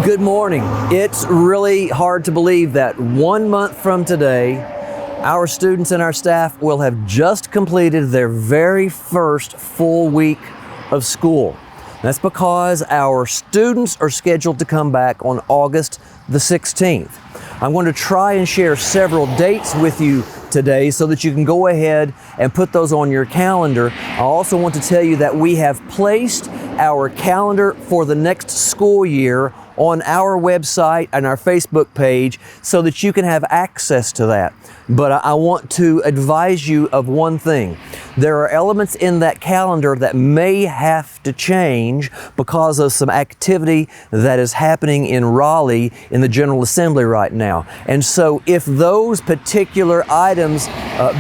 Good morning. It's really hard to believe that 1 month from today, our students and our staff will have just completed their very first full week of school. That's because our students are scheduled to come back on August the 16th. I'm going to try and share several dates with you today so that you can go ahead and put those on your calendar. I also want to tell you that we have placed our calendar for the next school year on our website and our Facebook page so that you can have access to that. But I want to advise you of one thing. There are elements in that calendar that may have to change because of some activity that is happening in Raleigh in the General Assembly right now. And so if those particular items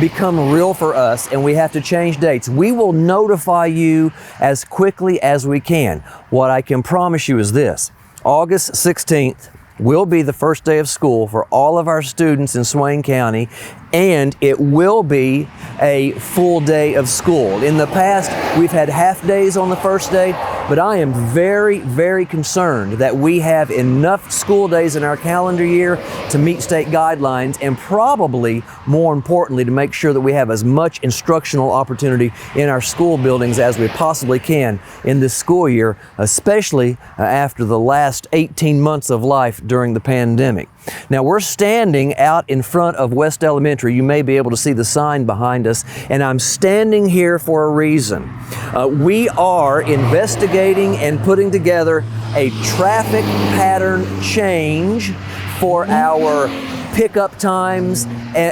become real for us and we have to change dates, we will notify you as quickly as we can. What I can promise you is this: August 16th will be the first day of school for all of our students in Swain County, and it will be a full day of school. In the past, we've had half days on the first day, but I am very, very concerned that we have enough school days in our calendar year to meet state guidelines, and probably more importantly, to make sure that we have as much instructional opportunity in our school buildings as we possibly can in this school year, especially after the last 18 months of life during the pandemic. Now, we're standing out in front of West Elementary. You may be able to see the sign behind us, and I'm standing here for a reason. We are investigating and putting together a traffic pattern change for our pickup times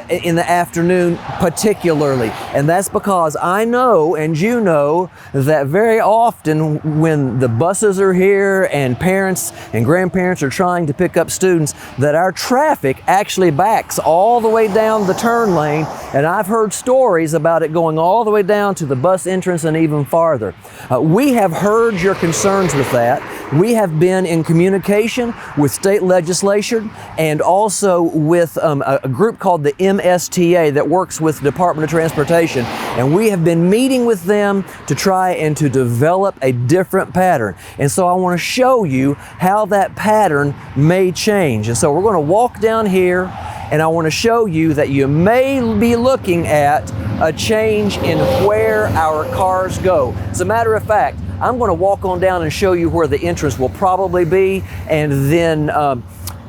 in the afternoon particularly. And that's because I know, and you know, that very often when the buses are here and parents and grandparents are trying to pick up students, that our traffic actually backs all the way down the turn lane. And I've heard stories about it going all the way down to the bus entrance and even farther. We have heard your concerns with that. We have been in communication with state legislature and also with a group called the MSTA that works with the Department of Transportation, and we have been meeting with them to try and to develop a different pattern. And so I want to show you how that pattern may change. And so we're going to walk down here, and I want to show you that you may be looking at a change in where our cars go. As a matter of fact, I'm going to walk on down and show you where the entrance will probably be, and then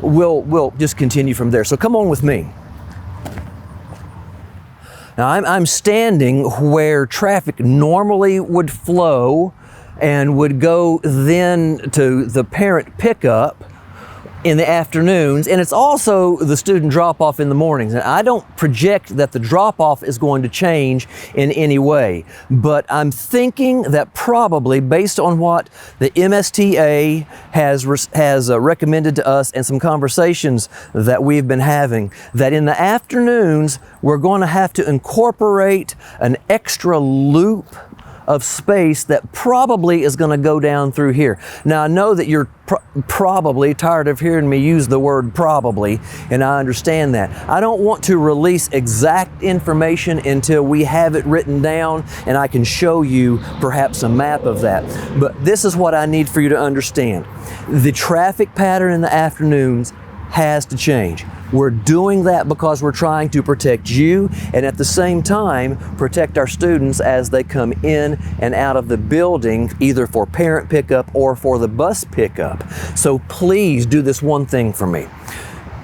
we'll just continue from there. So come on with me. Now I'm standing where traffic normally would flow and would go then to the parent pickup in the afternoons, and it's also the student drop-off in the mornings. And I don't project that the drop-off is going to change in any way, but I'm thinking that probably, based on what the MSTA has recommended to us and some conversations that we've been having, that in the afternoons we're going to have to incorporate an extra loop of space that probably is going to go down through here. Now, I know that you're probably tired of hearing me use the word probably, and I understand that. I don't want to release exact information until we have it written down and I can show you perhaps a map of that. But this is what I need for you to understand. The traffic pattern in the afternoons has to change. We're doing that because we're trying to protect you and at the same time protect our students as they come in and out of the building, either for parent pickup or for the bus pickup. So please do this one thing for me.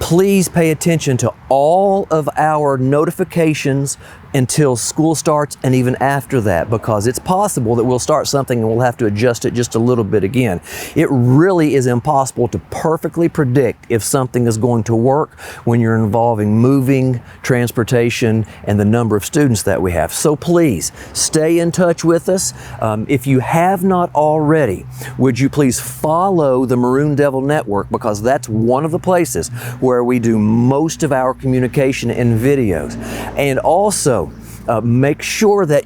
Please pay attention to all of our notifications until school starts and even after that, because it's possible that we'll start something and we'll have to adjust it just a little bit again. It really is impossible to perfectly predict if something is going to work when you're involving moving, transportation, and the number of students that we have. So please stay in touch with us. If you have not already, would you please follow the Maroon Devil Network, because that's one of the places where we do most of our communication and videos. And also, make sure that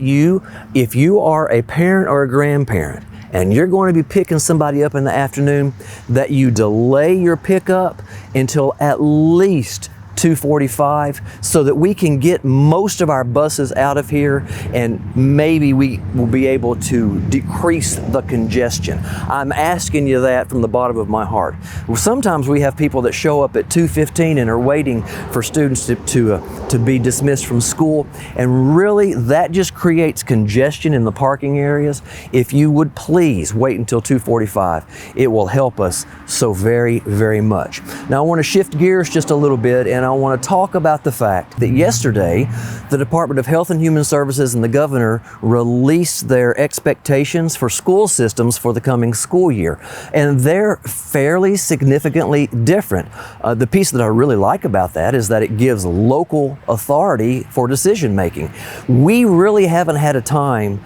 if you are a parent or a grandparent and you're going to be picking somebody up in the afternoon, that you delay your pickup until at least 2:45 so that we can get most of our buses out of here, and maybe we will be able to decrease the congestion. I'm asking you that from the bottom of my heart. Sometimes we have people that show up at 2:15 and are waiting for students to be dismissed from school, and really that just creates congestion in the parking areas. If you would please wait until 2:45, it will help us so very, very much. Now I want to shift gears just a little bit, and I want to talk about the fact that yesterday the Department of Health and Human Services and the governor released their expectations for school systems for the coming school year, and they're fairly significantly different. The piece that I really like about that is that it gives local authority for decision making. We really haven't had time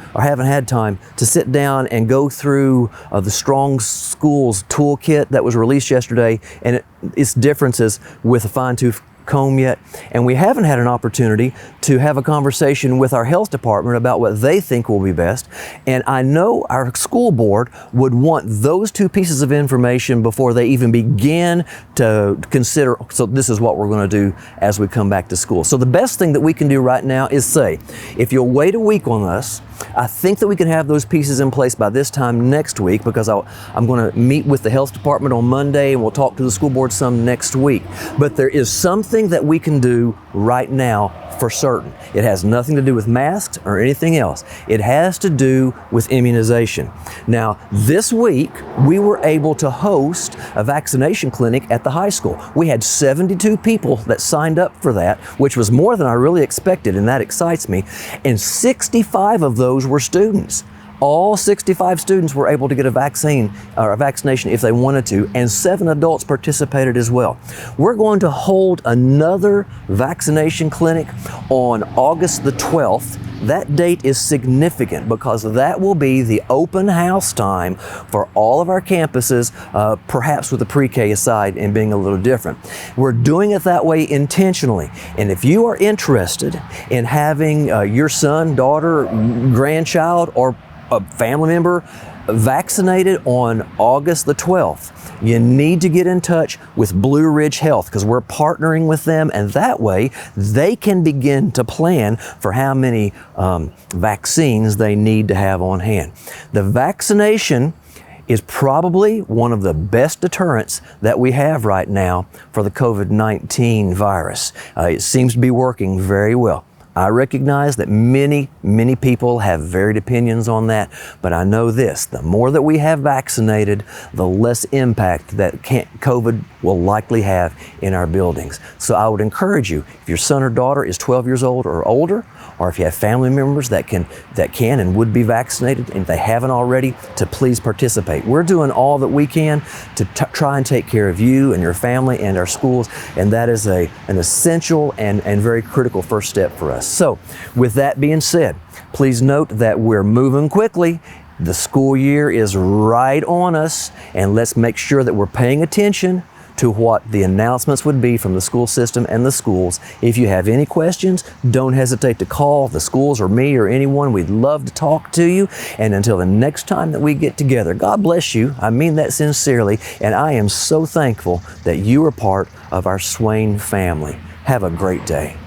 to sit down and go through the Strong Schools toolkit that was released yesterday and its differences with a fine-tooth comb yet, and we haven't had an opportunity to have a conversation with our health department about what they think will be best. And I know our school board would want those two pieces of information before they even begin to consider, so this is what we're going to do as we come back to school. So the best thing that we can do right now is say, if you'll wait a week on us, I think that we can have those pieces in place by this time next week, because I'm going to meet with the health department on Monday and we'll talk to the school board some next week. But there is something that we can do right now for certain. It has nothing to do with masks or anything else. It has to do with immunization. Now, this week we were able to host a vaccination clinic at the high school. We had 72 people that signed up for that, which was more than I really expected, and that excites me. And 65 of those were students. All 65 students were able to get a vaccine or a vaccination if they wanted to, and 7 adults participated as well. We're going to hold another vaccination clinic on August the 12th. That date is significant because that will be the open house time for all of our campuses, perhaps with the pre-K aside and being a little different. We're doing it that way intentionally. And if you are interested in having your son, daughter, grandchild, or a family member vaccinated on August the 12th, you need to get in touch with Blue Ridge Health, because we're partnering with them, and that way they can begin to plan for how many vaccines they need to have on hand. The vaccination is probably one of the best deterrents that we have right now for the COVID-19 virus. It seems to be working very well. I recognize that many people have varied opinions on that, but I know this: the more that we have vaccinated, the less impact that COVID will likely have in our buildings. So I would encourage you, if your son or daughter is 12 years old or older, or if you have family members that can and would be vaccinated, and if they haven't already, to please participate. We're doing all that we can to try and take care of you and your family and our schools, and that is an essential and very critical first step for us. So with that being said, please note that we're moving quickly. The school year is right on us, and let's make sure that we're paying attention to what the announcements would be from the school system and the schools. If you have any questions, don't hesitate to call the schools or me or anyone. We'd love to talk to you. And until the next time that we get together, God bless you. I mean that sincerely, and I am so thankful that you are part of our Swain family. Have a great day.